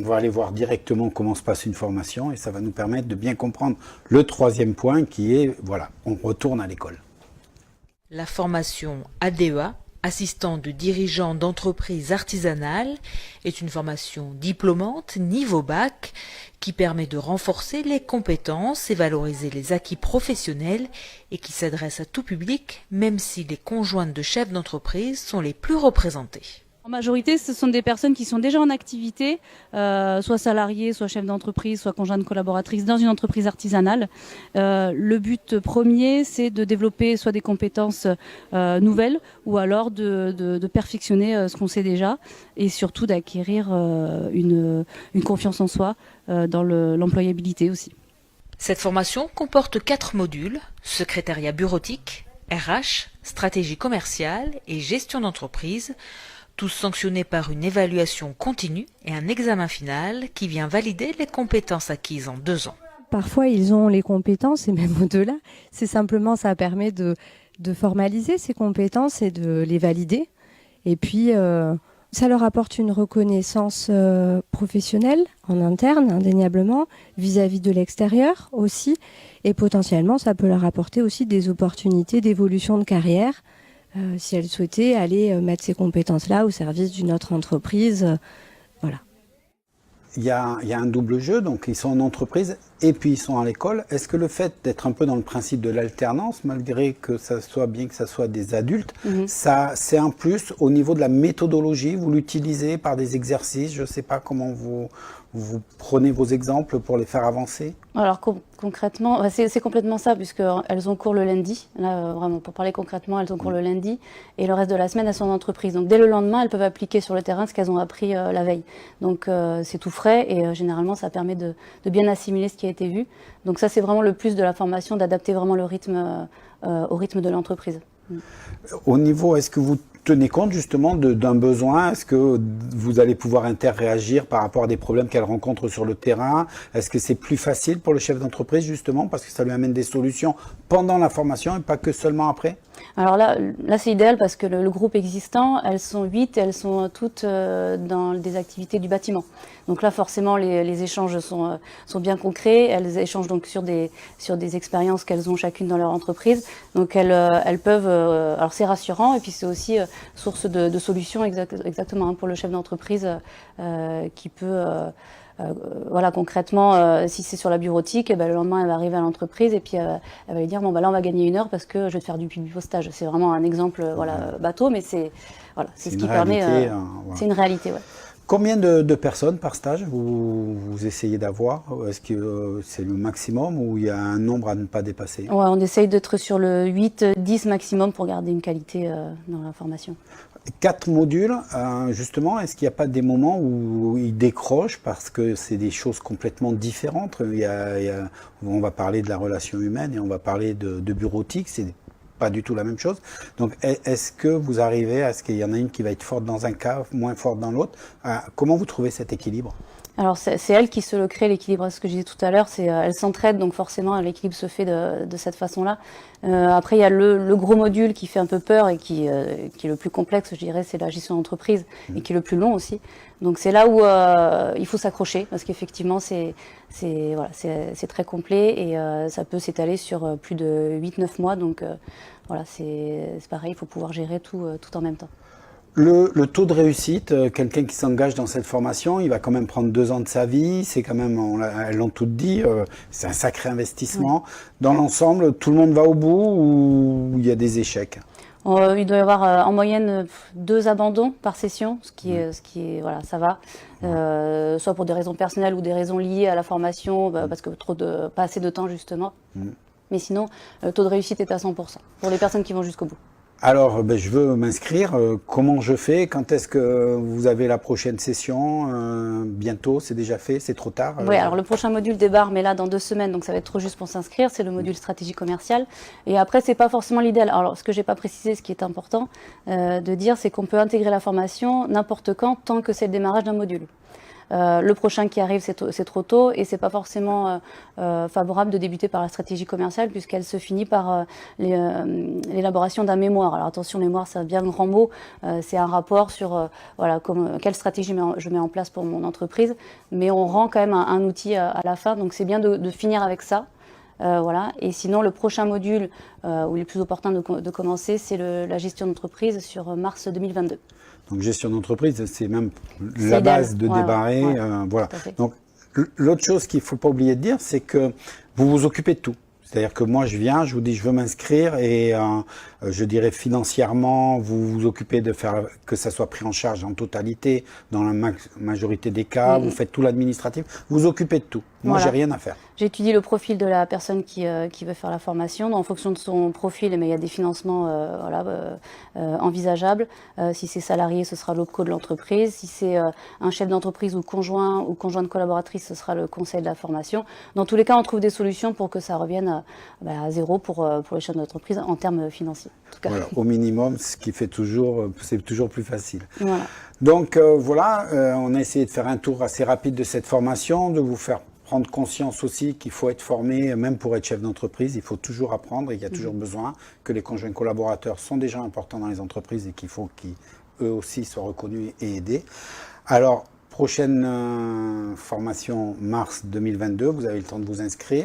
va aller voir directement comment se passe une formation et ça va nous permettre de bien comprendre le troisième point qui est, voilà, on retourne à l'école. La formation ADEA, assistant de dirigeant d'entreprise artisanale, est une formation diplômante niveau bac qui permet de renforcer les compétences et valoriser les acquis professionnels et qui s'adresse à tout public, même si les conjointes de chefs d'entreprise sont les plus représentées. En majorité, ce sont des personnes qui sont déjà en activité, soit salariées, soit chefs d'entreprise, soit conjointes collaboratrices dans une entreprise artisanale. Le but premier, c'est de développer soit des compétences nouvelles ou alors de perfectionner ce qu'on sait déjà et surtout d'acquérir une confiance en soi dans l'employabilité aussi. Cette formation comporte 4 modules, secrétariat bureautique, RH, stratégie commerciale et gestion d'entreprise, tous sanctionnés par une évaluation continue et un examen final qui vient valider les compétences acquises en 2 ans. Parfois, ils ont les compétences et même au-delà. C'est simplement, ça permet de formaliser ces compétences et de les valider. Et puis, ça leur apporte une reconnaissance professionnelle en interne, indéniablement, vis-à-vis de l'extérieur aussi. Et potentiellement, ça peut leur apporter aussi des opportunités d'évolution de carrière. Si elle souhaitait aller mettre ces compétences-là au service d'une autre entreprise. Voilà. Il y a un double jeu, donc ils sont en entreprise et puis ils sont à l'école. Est-ce que le fait d'être un peu dans le principe de l'alternance, malgré que ça soit bien que ça soit des adultes, ça c'est un plus au niveau de la méthodologie, vous l'utilisez par des exercices, je ne sais pas comment vous prenez vos exemples pour les faire avancer? Alors concrètement, c'est complètement ça, puisqu'elles ont cours le lundi. Là, vraiment, pour parler concrètement, elles ont cours le lundi. Et le reste de la semaine, elles sont en entreprise. Donc dès le lendemain, elles peuvent appliquer sur le terrain ce qu'elles ont appris la veille. Donc c'est tout frais et généralement, ça permet de bien assimiler ce qui a été vu. Donc ça, c'est vraiment le plus de la formation, d'adapter vraiment le rythme au rythme de l'entreprise. Au niveau, est-ce que vous tenez compte justement d'un besoin? Est-ce que vous allez pouvoir interréagir par rapport à des problèmes qu'elle rencontre sur le terrain? Est-ce que c'est plus facile pour le chef d'entreprise justement parce que ça lui amène des solutions pendant la formation et pas que seulement après? Alors là c'est idéal parce que le groupe existant, elles sont 8 et elles sont toutes dans des activités du bâtiment. Donc là forcément les échanges sont bien concrets. Elles échangent donc sur des expériences qu'elles ont chacune dans leur entreprise. Donc elles peuvent, alors c'est rassurant et puis c'est aussi source de solutions exactement pour le chef d'entreprise qui peut voilà, concrètement, si c'est sur la bureautique, le lendemain, elle va arriver à l'entreprise et puis elle va lui dire bon, là, on va gagner 1 heure parce que je vais te faire du publipostage. C'est vraiment un exemple bateau, mais c'est ce qui permet. C'est une réalité, ouais. Combien de personnes par stage vous essayez d'avoir? Est-ce que c'est le maximum ou il y a un nombre à ne pas dépasser? Ouais, on essaye d'être sur le 8-10 maximum pour garder une qualité dans la formation. 4 modules, justement, est-ce qu'il n'y a pas des moments où ils décrochent parce que c'est des choses complètement différentes? On va parler de la relation humaine et on va parler de bureautique, c'est pas du tout la même chose. Donc, est-ce que vous arrivez à ce qu'il y en a une qui va être forte dans un cas, moins forte dans l'autre? Comment vous trouvez cet équilibre? Alors c'est elle qui se le crée, l'équilibre. Ce que je disais tout à l'heure, c'est elles s'entraident, donc forcément l'équilibre se fait de cette façon-là. Après il y a le gros module qui fait un peu peur et qui est le plus complexe, je dirais, c'est la gestion d'entreprise et qui est le plus long aussi. Donc c'est là où il faut s'accrocher parce qu'effectivement c'est très complet et ça peut s'étaler sur plus de 8-9 mois. Donc voilà, c'est pareil, il faut pouvoir gérer tout en même temps. Le taux de réussite, quelqu'un qui s'engage dans cette formation, il va quand même prendre 2 ans de sa vie, c'est quand même, elles l'ont toutes dit, c'est un sacré investissement. Oui. Dans l'ensemble, tout le monde va au bout ou il y a des échecs? Il doit y avoir en moyenne 2 abandons par session, ce qui est voilà, ça va. Soit pour des raisons personnelles ou des raisons liées à la formation, parce que pas assez de temps justement. Mais sinon, le taux de réussite est à 100% pour les personnes qui vont jusqu'au bout. Alors, je veux m'inscrire. Comment je fais? Quand est-ce que vous avez la prochaine session? Bientôt? C'est déjà fait? C'est trop tard? Oui, alors le prochain module débarque, mais là, dans 2 semaines, donc ça va être trop juste pour s'inscrire. C'est le module stratégie commerciale. Et après, c'est pas forcément l'idéal. Alors, ce que j'ai pas précisé, ce qui est important de dire, c'est qu'on peut intégrer la formation n'importe quand, tant que c'est le démarrage d'un module. Le prochain qui arrive, c'est trop tôt et c'est pas forcément favorable de débuter par la stratégie commerciale puisqu'elle se finit par l'élaboration d'un mémoire. Alors attention, mémoire, c'est un bien grand mot. C'est un rapport sur voilà, quelle stratégie je mets en place pour mon entreprise, mais on rend quand même un outil à la fin, donc c'est bien de finir avec ça. Voilà. Et sinon, le prochain module où il est plus opportun de commencer, c'est la gestion d'entreprise sur mars 2022. Donc gestion d'entreprise, c'est même la base de démarrer. Voilà. Donc l'autre chose qu'il ne faut pas oublier de dire, c'est que vous vous occupez de tout. C'est-à-dire que moi, je viens, je vous dis, je veux m'inscrire et je dirais financièrement, vous vous occupez de faire que ça soit pris en charge en totalité, dans la majorité des cas, vous faites tout l'administratif, vous vous occupez de tout. Moi, j'ai rien à faire. J'étudie le profil de la personne qui veut faire la formation. En fonction de son profil, il y a des financements envisageables. Si c'est salarié, ce sera l'OPCO de l'entreprise. Si c'est un chef d'entreprise ou conjointe collaboratrice, ce sera le conseil de la formation. Dans tous les cas, on trouve des solutions pour que ça revienne à zéro pour les chefs d'entreprise en termes financiers. En tout cas. Voilà, au minimum, ce qui fait c'est toujours plus facile. Voilà. Donc voilà, on a essayé de faire un tour assez rapide de cette formation, de vous faire prendre conscience aussi qu'il faut être formé, même pour être chef d'entreprise, il faut toujours apprendre et il y a toujours besoin, que les conjoints collaborateurs sont déjà importants dans les entreprises et qu'il faut qu'eux aussi soient reconnus et aidés. Alors, prochaine formation mars 2022, vous avez le temps de vous inscrire.